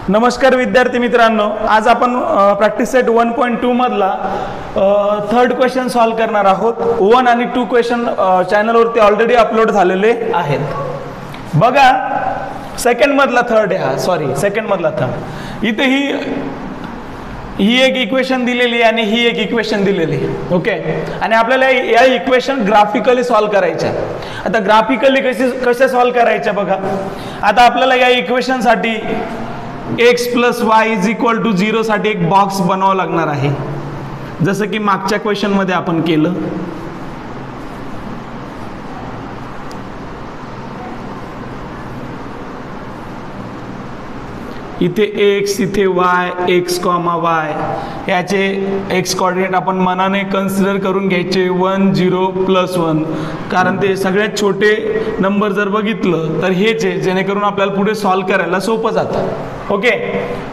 नमस्कार विद्यार्थी मित्रांनो, आज आपण प्रॅक्टिस सेट 1.2 मधला थर्ड क्वेश्चन सॉल्व करणार आहोत। 1 आणि 2 क्वेश्चन चॅनलवरती ऑलरेडी अपलोड झालेले आहेत। बघा सेकंड मधला थर्ड आहे, सॉरी सेकंड मधला थर्ड। इथे ही एक इक्वेशन दिलेली आणि ही एक इक्वेशन दिलेली, ओके। आणि आपल्याला या इक्वेशन ग्राफिकली सॉल्व करायच्या। आता ग्राफिकली कसे सॉल्व करायच्या बघा। आता आपल्याला या इक्वेशन साठी x + y = 0 साठी एक बॉक्स बनावा लागणार आहे, जसं की मागच्या क्वेश्चन मध्ये आपण केलं। इथे x, इथे y, x, y याचे x कोऑर्डिनेट आपण मनाने कन्सिडर करून घ्यायचे 1 0 +1, कारण ते सगळ्यात छोटे नंबर जर बघितलं तर हेच आहे, जेणेकरून आपल्याला पुढे सॉल्व करायला सोपं जातं, ओके।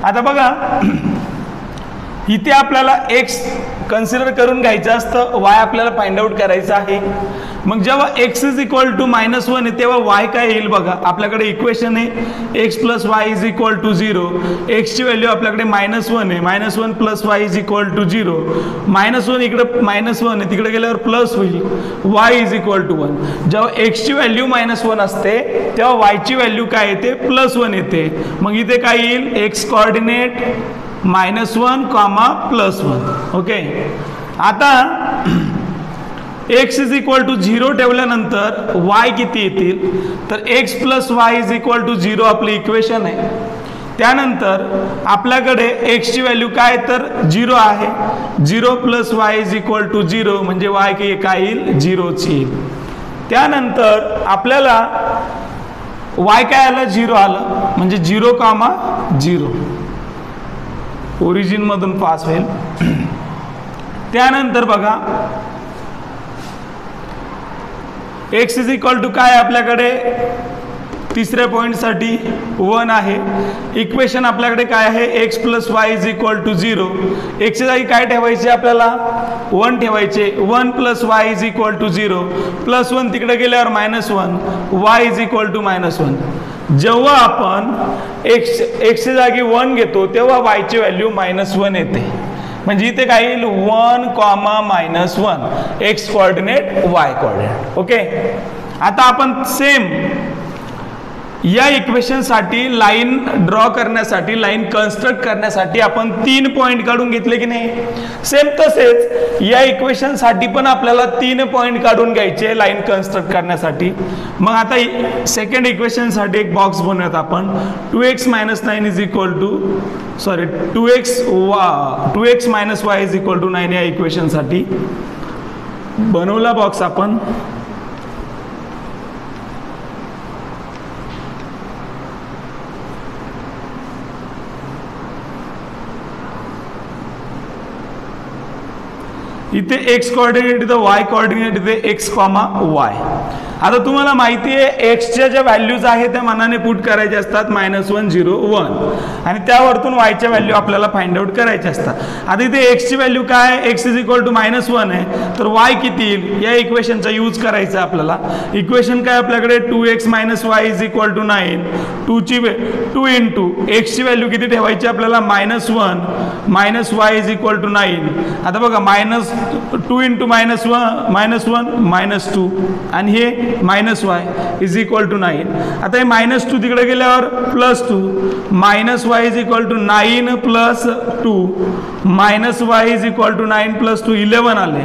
आता बघा इथे आपल्याला x कन्सिडर करून घ्यायचं असतं, y आपल्याला फाइंड आउट करायचं आहे। मग जेव्हा x = -1 आहे तेव्हा y काय येईल बघा। आपल्याकडे इक्वेशन आहे x + y = 0, x ची व्हॅल्यू आपल्याकडे -1 आहे, -1 + y = 0, -1 इकडे -1 आहे, तिकडे गेल्यावर प्लस होईल, y = 1। जेव्हा x ची व्हॅल्यू -1 असते तेव्हा y ची व्हॅल्यू काय येते, +1 येते। मग इथे काय येईल, x कोऑर्डिनेट -1, +1, ओके। आता x = 0 ठेवल्यानंतर y किती येतील, तर x + y = 0 आपली इक्वेशन आहे। त्यानंतर आपल्याकडे x ची व्हॅल्यू काय, तर 0 आहे, 0 + y = 0 म्हणजे y काय येईल, 0 येईल। त्यानंतर आपल्याला y काय आलं, 0 आलं, म्हणजे 0, 0 ओरिजिन मधून पास होईल। त्यानंतर बघा x = काय आपल्याकडे तिसऱ्या पॉइंट साठी 1 आहे। इक्वेशन आपल्याकडे काय आहे, x + y = 0, x च्या जागी काय ठेवायचे, आपल्याला 1 ठेवायचे, 1 + y = 0, +1 तिकडे गेल्यावर -1, y = -1। जेव्हा आपण x च्या जागी 1 घेतो तेव्हा y ची व्हॅल्यू -1 येते, म्हणजे इथे काय येईल, 1, -1, x coordinate y coordinate, okay. आता आपण सेम या इक्वेशन साठी लाईन ड्रॉ करण्यासाठी, लाईन कन्स्ट्रक्ट करण्यासाठी आपण 3 पॉइंट काढून घेतले की नाही, सेम तसेच या इक्वेशन साठी पण आपल्याला 3 पॉइंट काढून घ्यायचे लाईन कन्स्ट्रक्ट करण्यासाठी। मग आता सेकंड इक्वेशन साठी एक बॉक्स बनवूयात आपण। 2x - 9 2x - y = 9 या इक्वेशन साठी बनवला बॉक्स आपण। इथे x कोऑर्डिनेट, इथे y कोऑर्डिनेट, इथे x, y। आता तुम्हाला माहिती आहे x च्या ज्या व्हॅल्यूज आहेत त्या मनाने पुट करायचे असतात, -1 0 1, आणि त्यावरतून y च्या व्हॅल्यू आपल्याला फाइंड आउट करायचे असतात। आता इथे x ची व्हॅल्यू काय, x = -1 आहे, तर y किती येईल, या इक्वेशनचा यूज करायचा आपल्याला। इक्वेशन काय आपल्याकडे, 2x - y = 9, 2 इंटू x ची व्हॅल्यू किती ठेवायची आपल्याला, -1, -y = 9। आता बघा -2 इंटू -1 -2, आणि हे -y = 9। आता हे -2 तिकडे गेल्यावर +2, -y = 9 + 2, -y = 9 + 2 11 आले,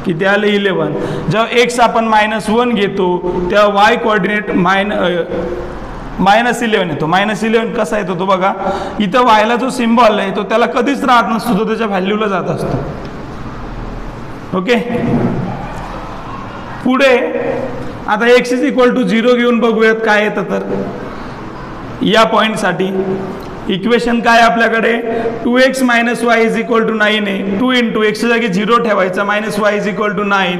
किती आले, 11। जेव्हा x आपण -1 घेतो तेव्हा y कोऑर्डिनेट -11 येतो। -11 कसा येतो तो बघा, इथं y ला जो सिम्बॉल आहे तो त्याला कधीच राहत नसतो, तो त्याच्या व्हॅल्यूला जात असतो, ओके। पुढे आता x = 0 घेऊन बघूयात काय येतं, तर या पॉइंट साठी इक्वेशन काय आपल्याकडे, 2x - y = 9 आहे, 2 इंटू x च्या जागी 0 ठेवायचा, -y = 9,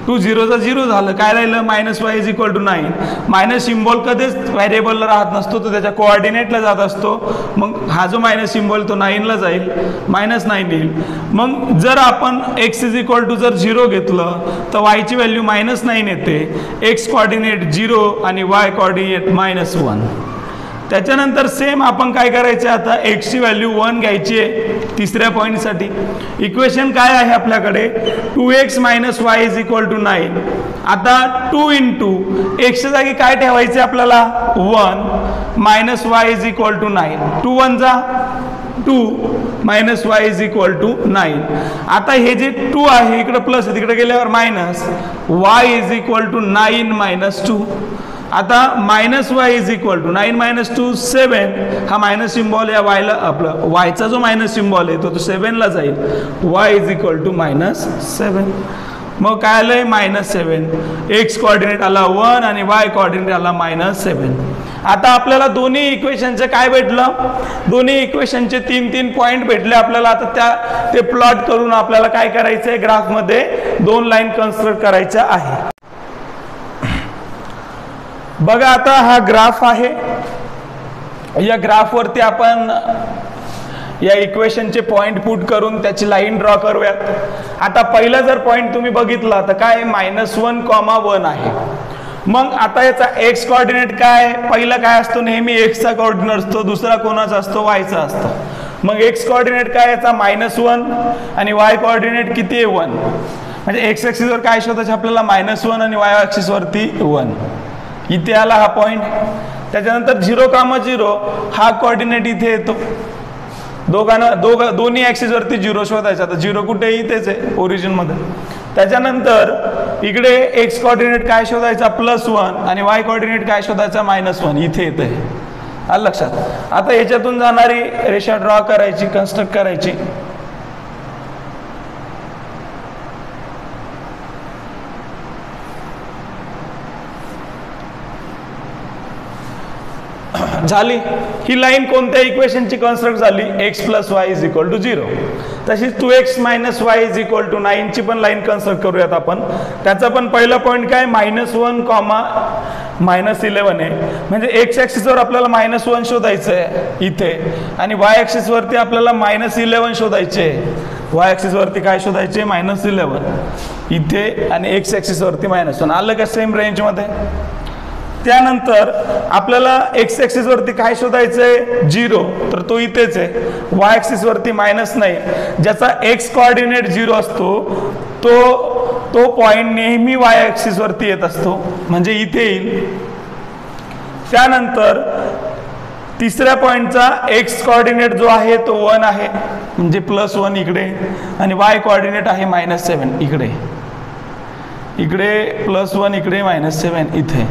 2 0 चा 0 झालं, काय राहिलं, -y = 9। मायनस सिम्बॉल कधीच व्हेरिएबलला राहत नसतो, तो त्याच्या कोऑर्डिनेटला जात असतो, मग हा जो मायनस सिम्बॉल तो 9 ला जाईल, -9 येईल। मग जर आपण x = 0 घेतलं तर y ची व्हॅल्यू -9 येते, x कोऑर्डिनेट 0 आणि y कोऑर्डिनेट -1। त्याच्यानंतर सेम आपण काय करायचं आता x ची व्हॅल्यू 1 घ्यायची आहे तिसऱ्या पॉईंटसाठी. इक्वेशन काय आहे आपल्याकडे 2x - y = 9. आता 2 × x च्या जागी काय ठेवायचे आपल्याला 1 - y = 9. 2 1 जा 2 - y = 9. आता हे जे 2 आहे इकडे प्लस आहे तिकडे गेल्यावर मायनस y = 9 - 2. आता -y = 9 - 2 7. हा मायनस सिम्बॉल या वायला आपलं वायचा जो मायनस सिम्बॉल आहे तो 7 ला जाईल. y = -7. मग काय आलंय -7. x कोऑर्डिनेट आला 1 आणि y कोऑर्डिनेट आला -7. आता आपल्याला दोन्ही इक्वेशनचे काय भेटलं, दोन्ही इक्वेशनचे 3 पॉइंट भेटले आपल्याला. आता ते प्लॉट करून आपल्याला काय करायचं आहे ग्राफमध्ये 2 लाईन कन्स्ट्रक्ट करायच्या आहे. बघा आता हा ग्राफ आहे. या ग्राफवरती आपण या इक्वेशनचे पॉइंट पुट करून त्याची लाईन ड्रॉ करूयात. आता पहिला जर पॉइंट तुम्ही बघितला तर काय -1, 1 आहे. मग आता याचा x कोऑर्डिनेट काय, पहिला काय असतो नेहमी x चा कोऑर्डिनेट असतो, दुसरा कोणाचा असतो y चा असतो. मग x कोऑर्डिनेट काय याचा -1 आणि y कोऑर्डिनेट किती आहे 1. म्हणजे x ऍक्सिस वर काय शोधायचं आपल्याला -1 आणि y ऍक्सिस वरती 1. इथे आला हा पॉइंट. त्याच्यानंतर 0, हा कोऑर्डिनेट इथे येतो. दोन्ही ऍक्सिस वरती 0 शोधायचा. आता 0 कुठे इथेच आहे ओरिजिन मध्ये. त्याच्यानंतर इकडे x कोऑर्डिनेट काय शोधायचा +1 आणि y कोऑर्डिनेट काय शोधायचा -1 इथे येते. आलं लक्षात. आता याच्यातून जाणारी रेषा ड्रॉ करायची, कन्स्ट्रक्ट करायची. झाली. ही लाईन कोणत्या इक्वेशनची कन्स्ट्रक्ट झाली x + y = 0. तशीच 2x - y = 9 ची पण लाईन कन्स्ट्रक्ट करूयात आपण. त्याचा पण पहिला पॉइंट काय -1, -11 आहे. म्हणजे x ऍक्सिस वर आपल्याला -1 शोधायचं आहे इथे आणि y ऍक्सिस वरती आपल्याला -11 शोधायचे आहे. y ऍक्सिस वरती काय शोधायचे -11 इथे आणि x ऍक्सिस वरती -1. आलं का सेम रेंज मध्ये. त्यानंतर आपल्याला x ऍक्सिस वरती काय शोधायचंय 0, तर तो इथेच आहे. y ऍक्सिस वरती मायनस नाही. ज्याचा x कोऑर्डिनेट 0 असतो तो पॉइंट नेहमी y ऍक्सिस वरती येत असतो, म्हणजे इथे येईल. त्यानंतर तिसऱ्या पॉइंटचा x कोऑर्डिनेट जो आहे तो 1 आहे, म्हणजे +1 इकडे आणि y कोऑर्डिनेट आहे -7 इकडे. +1 इकडे -7 इथे.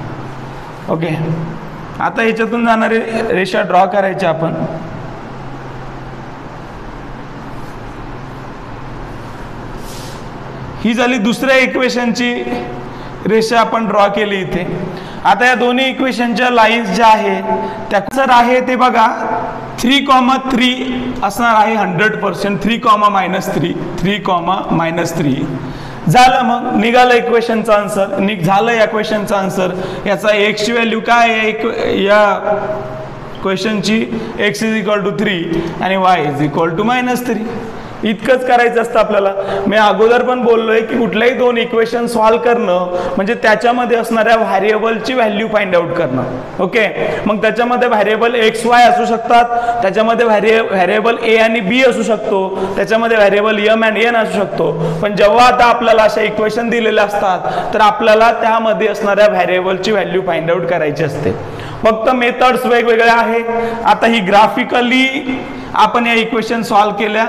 ओके. आता याच्यातून जाणारी रेषा ड्रॉ करायची आपण. ही झाली दुसऱ्या इक्वेशनची रेषा आपण ड्रॉ केली इथे. आता या दोन्ही इक्वेशनच्या लाईन्स ज्या आहे त्या जर आहे ते बघा 3,3 असणार आहे 100%. 3,-3 3,-3 झालं. मग निघालं इक्वेशनचा आन्सर. झालं या क्वेश्चनचा आन्सर. याचा x ची व्हॅल्यू काय आहे या क्वेश्चनची x = 3 आणि y = -3. इतकंच करायचं असतं आपल्याला. मी अगोदर पण बोललोय की कुठल्याही 2 इक्वेशन सॉल्व्ह करणं म्हणजे त्याच्यामध्ये असणाऱ्या व्हॅरिएबलची व्हॅल्यू फाइंड आउट करणं. ओके. मग त्याच्यामध्ये व्हॅरिएबल x y असू शकतात, त्याच्यामध्ये व्हॅरिएबल a आणि b असू शकतो, त्याच्यामध्ये व्हॅरिएबल m आणि n असू शकतो. पण जेव्हा आता आपल्याला अशा इक्वेशन दिलेले असतात तर आपल्याला त्यामध्ये असणाऱ्या व्हॅरिएबलची व्हॅल्यू फाइंड आउट करायची असते. फक्त मेथड्स वेगवेगळे आहेत. आता ही ग्राफिकली आपण या इक्वेशन सॉल्व्ह केल्या.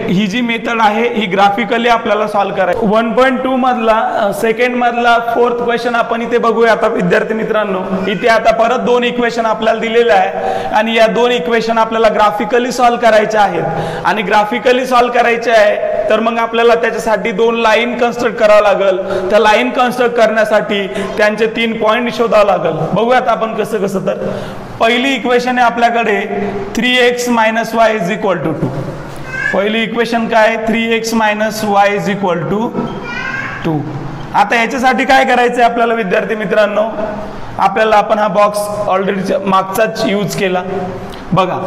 ही जी मेथड आहे ही ग्राफिकली आपल्याला सॉल्व्ह करायची. 1.2 मधला सेकंड मधला 4th क्वेश्चन आपण इथे बघूया. आता विद्यार्थी मित्रांनो इथे आता परत 2 इक्वेशन आपल्याला दिलेले आहे आणि या 2 इक्वेशन आपल्याला ग्राफिकली सॉल्व्ह करायचे आहेत. आणि ग्राफिकली सॉल्व्ह करायचे आहे तर मग आपल्याला त्याच्यासाठी 2 लाईन कन्स्ट्रक्ट करावं लागेल. त्या लाईन कन्स्ट्रक्ट करण्यासाठी त्यांचे 3 पॉइंट शोधावं लागेल. बघूयात आपण कसं. तर पहिली इक्वेशन आहे आपल्याकडे 3x - y = 2. पहिली इक्वेशन काय 3x - y = 2. आता याच्यासाठी काय करायचं आपल्याला विद्यार्थी मित्रांनो, आपल्याला आपण हा बॉक्स ऑलरेडी मागचाच यूज केला. बघा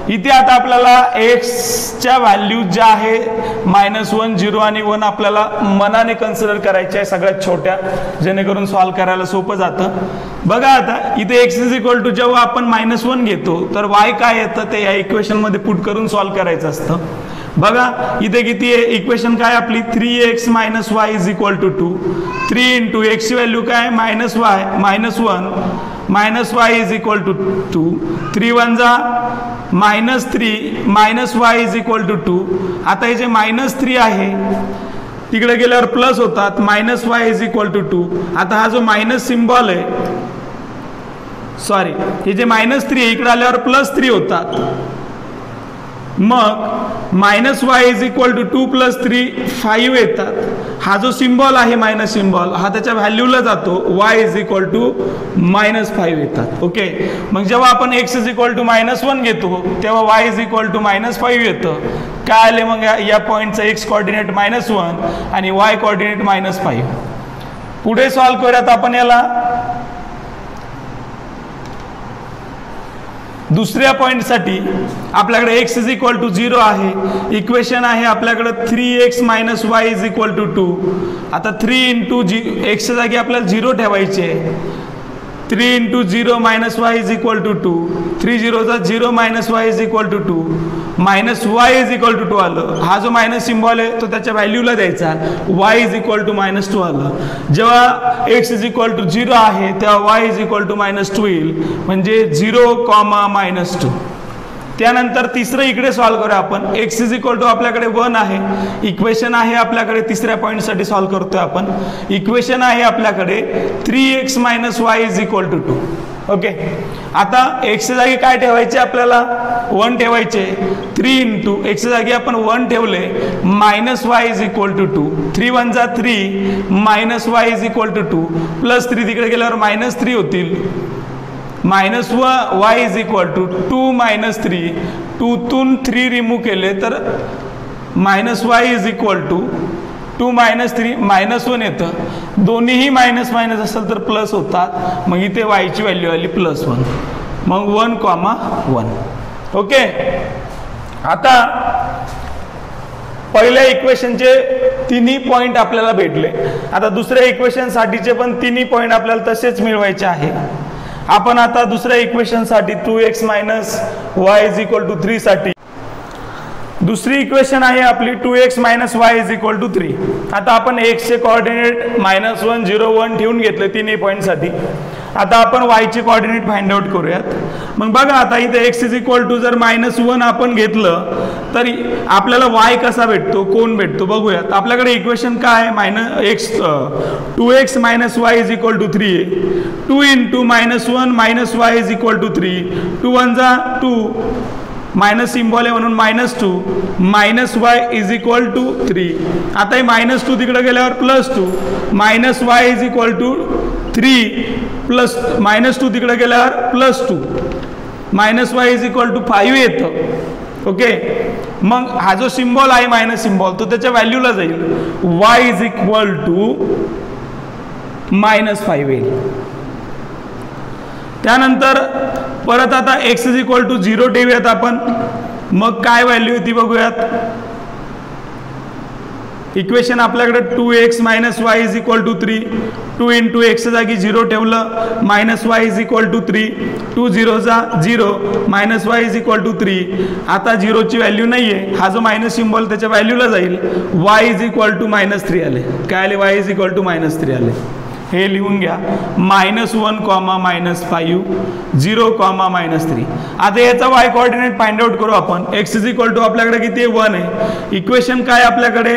इथे आता आपल्याला एक्सच्या व्हॅल्यू ज्या आहे -1 0 आणि 1 आपल्याला मनाने कन्सिडर करायच्या आहे सगळ्यात छोट्या, जेणेकरून सॉल्व्ह करायला सोपं जातं. बघा आता इथे x इज इक्वल टू जेव्हा आपण -1 घेतो तर y काय येतं ते या इक्वेशन मध्ये पुट करून सॉल्व्ह करायचं असतं. बघा इथे किती आहे इक्वेशन काय आपली 3x - y is equal to 2. 3 into x ची व्हॅल्यू काय -1 -y इज इक्वल टू 2. 3 1 जा -3 -y इज इक्वल टू 2. आता हे जे -3 आहे तिकडे गेल्यावर प्लस होतात, -y इज इक्वल टू 2. आता हा जो मायनस सिम्बॉल आहे, सॉरी हे जे -3 आहे इकडे आल्यावर +3 होतात. मग -y इज इक्वल टू 2 + 3 5 येतात. हा जो सिम्बॉल आहे मायनस सिम्बॉल हा त्याच्या व्हॅल्यूला जातो, y इज इक्वल टू -5 येतात. ओके, मग जेव्हा आपण x इज इक्वल टू -1 घेतो तेव्हा y इज इक्वल टू -5 येतं. काय आले मग या पॉईंटचा x कोऑर्डिनेट -1 आणि y कोऑर्डिनेट -5. पुढे सॉल्व्ह करूयात आपण याला. दुसऱ्या पॉईंटसाठी आपल्याकडे x इज इक्वल टू 0 आहे. इक्वेशन आहे आपल्याकडे 3x - y is equal to 2. आता 3 इंटू x च्या जागी आपल्याला 0 ठेवायचे. 3 into 0 - y is equal to 2. 3 0 चा 0 - y is equal to 2. -y is equal to 2 आलं. हा जो मायनस सिम्बॉल आहे तो त्याच्या व्हॅल्यूला द्यायचा, y इज इक्वल टू -2 आलं. जेव्हा x इज इक्वल टू 0 आहे तेव्हा y इज इक्वल टू -2 येईल, म्हणजे 0, -2. त्यानंतर तिसरं इकडे सॉल्व्ह करूया आपण. x इज इक्वल टू आपल्याकडे 1 आहे. इक्वेशन आहे आपल्याकडे तिसऱ्या पॉईंटसाठी सॉल्व्ह करतोय आपण. इक्वेशन आहे आपल्याकडे 3x - y is equal to 2. Okay, आता x च्या जागी काय ठेवायचे आपल्याला 1 ठेवायचे. 3 इंटू x च्या जागी आपण 1 ठेवले -y इज इक्वल टू 2. 3 1 जा 3 -y इज इक्वल टू 2 +3 तिकडे गेल्यावर -3 होतील. -y is equal to 2 - 3. 2 तून 3 रिमूव्ह केले तर -y इज इक्वल टू 2 - 3 -1 येतं. दोन्हीही मायनस असेल तर प्लस होतात. मग इथे y ची व्हॅल्यू आली +1. मग 1, 1. ओके, आता पहिल्या इक्वेशनचे तिन्ही पॉईंट आपल्याला भेटले. आता दुसऱ्या इक्वेशन साठीचे पण तिन्ही पॉईंट आपल्याला तसेच मिळवायचे आहे. आपण आता दुसऱ्या इक्वेशन साठी 2x - y is equal to 3 साठी दुसरी इक्वेशन आहे आपली 2x - y is equal to 3. आता आपण x चे कोऑर्डिनेट -1 0 1 ठेवून घेतले तिन्ही पॉईंट साठी. आता आपण y चे कोऑर्डिनेट फाइंड आउट करूयात. मग बघा आता इथे x इज इक्वल टू जर -1 आपण घेतलं तर आपल्याला y कसा भेटतो, कोण भेटतो बघूयात. आपल्याकडे इक्वेशन काय आहे 2x - y is equal to 3 आहे. 2 into -1 - y is equal to 3. 2 1 जा 2 मायनस सिम्बॉल आहे म्हणून -2 -y इज इक्वल टू 3. आता हे -2 तिकडे गेल्यावर +2 -y is equal to 3 plus -2 तिकडे गेल्यावर +2 -y इज इक्वल टू 5 येतं. ओके, मग हा जो सिम्बॉल आहे मायनस सिम्बॉल तो त्याच्या व्हॅल्यूला जाईल, y इज इक्वल टू -5 येईल. त्यानंतर परत आता x इज इक्वल टू 0 ठेवूयात आपण. मग काय व्हॅल्यू ती बघूयात. इक्वेशन आपल्याकडे 2x - y is equal to 3. 2 into x च्या जागी 0 ठेवलं -y इज इक्वल टू 3. 2 0 जा 0 -y इज इक्वल टू 3. आता 0 ची व्हॅल्यू नाहीये, हा जो मायनस सिम्बॉल त्याच्या व्हॅल्यूला जाईल, y इज इक्वल टू -3 आले. काय आले, y इज इक्वल टू -3 आले. हे लिहून घ्या, -1, -5 0, -3. आता याचा y कोऑर्डिनेट फाइंड आउट करू आपण. x इज इक्वल टू आपल्याकडे किती आहे 1 आहे. इक्वेशन काय आपल्याकडे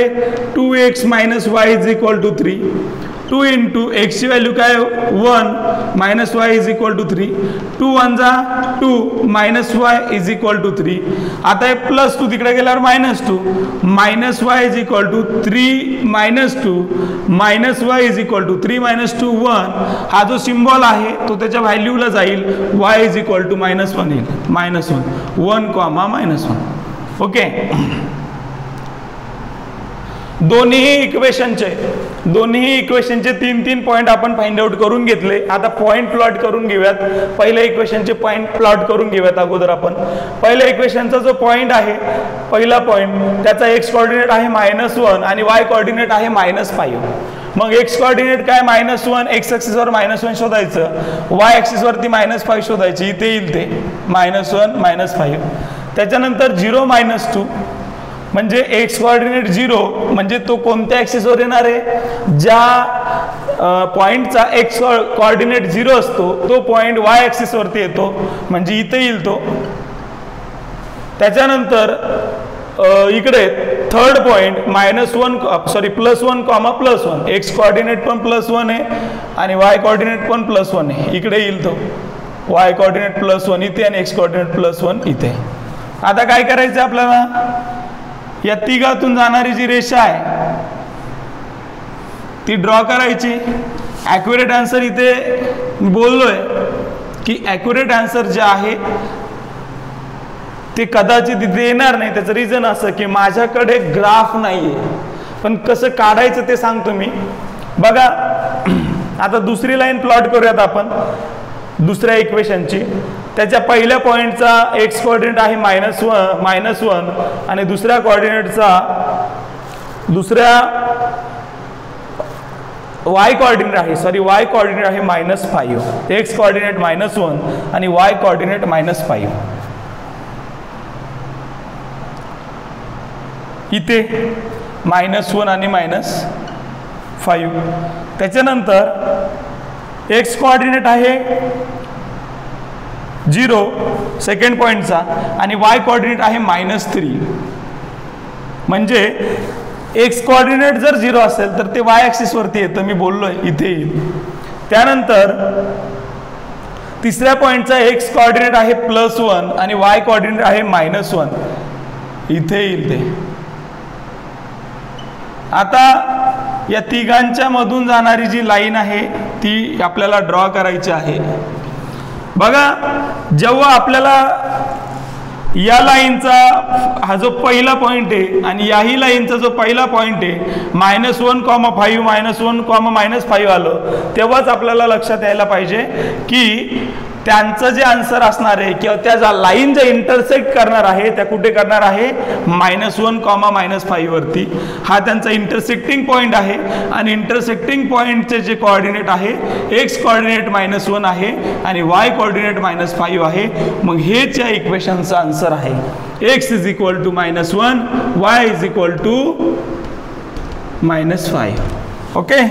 2x - y is equal to 3. 2 into x ची व्हॅल्यू काय 1 -y इज इक्वल टू 3. 2 1 जा 2 -y इज इक्वल टू 3. आता हे +2 तिकडे गेल्यावर -2 -y is equal to 3 -2 -y is equal to 3 -2 1. हा जो सिम्बॉल आहे तो त्याच्या व्हॅल्यूला जाईल, y इज इक्वल टू -1 येईल. -1 1, -1. ओके, दोन्ही इक्वेशनचे 3 पॉईंट आपण फाइंड आउट करून घेतले. आता पॉईंट प्लॉट करून घेऊयात. पहिल्या इक्वेशनचे पॉईंट प्लॉट करून घेऊयात अगोदर आपण. पहिल्या इक्वेशनचा जो पॉईंट आहे, पहिला पॉईंट, त्याचा एक्स कोऑर्डिनेट आहे -1 आणि वाय कोऑर्डिनेट आहे -5. मग एक्स कोऑर्डिनेट काय -1, एक्स ॲक्सिसवर -1 शोधायचं, वाय ॲक्सिसवरती -5 शोधायची. इथे येईल ते -1 -5. त्याच्यानंतर 0 -2 म्हणजे एक्स कोऑर्डिनेट 0 म्हणजे तो कोणत्या ॲक्सिसवर येणार आहे, ज्या पॉईंटचा एक्स कोऑर्डिनेट 0 असतो तो पॉईंट वाय ॲक्सिसवरती येतो, म्हणजे इथे येईल तो. त्याच्यानंतर इकडे थर्ड पॉईंट +1, एक्स कोऑर्डिनेट पण +1 आहे आणि वाय कोऑर्डिनेट पण +1 आहे. इकडे येईल तो वाय कोऑर्डिनेट +1 इथे आणि एक्स कोऑर्डिनेट +1 इथे. आता काय करायचं आपल्याला, या तिघातून जाणारी जी रेषा आहे ती ड्रॉ करायची. ॲक्युरेट आन्सर इथे बोललोय की ॲक्युरेट आन्सर जे आहे ते कदाचित तिथे येणार नाही. त्याचं रिझन असं की माझ्याकडे ग्राफ नाहीये, पण कसं काढायचं ते सांगतो मी. बघा आता दुसरी लाईन प्लॉट करूयात आपण दुसऱ्या इक्वेशनची. त्याच्या पहिल्या पॉईंटचा एक्स कोऑर्डिनेट आहे -1 आणि दुसऱ्या कोऑर्डिनेटचा वाय कोऑर्डिनेट आहे -5. एक्स कोऑर्डिनेट -1 आणि वाय कोऑर्डिनेट -5. इथे -1 आणि -5. त्याच्यानंतर एक्स कोऑर्डिनेट आहे 0 सेकंड पॉईंटचा आणि वाय कोऑर्डिनेट आहे -3. म्हणजे एक्स कोऑर्डिनेट जर 0 असेल तर ते वाय ॲक्सिस वरती येतं, मी बोललोय इथे येईल. त्यानंतर तिसऱ्या पॉईंटचा एक्स कोऑर्डिनेट आहे +1 आणि वाय कोऑर्डिनेट आहे -1, इथे येईल ते. आता या तिघांच्या मधून जाणारी जी लाईन आहे ती आपल्याला ड्रॉ करायची आहे. बघा जेव्हा आपल्याला या लाईनचा हा जो पहिला पॉईंट आहे आणि याही लाईनचा जो पहिला पॉईंट आहे -1,5 -1,5 आलं, तेव्हाच आपल्याला लक्षात यायला पाहिजे की त्यांचं जे आन्सर असणार आहे किंवा त्या लाईन जे इंटरसेक्ट करणार आहे त्या कुठे करणार आहे, -1, -5 वरती. हा त्यांचा इंटरसेक्टिंग पॉईंट आहे आणि इंटरसेक्टिंग पॉईंटचे जे कोऑर्डिनेट आहे एक्स कोऑर्डिनेट -1 आहे आणि वाय कोऑर्डिनेट -5 आहे. मग हेच या इक्वेशनचा आन्सर आहे. x = -1, y = -5. ओके.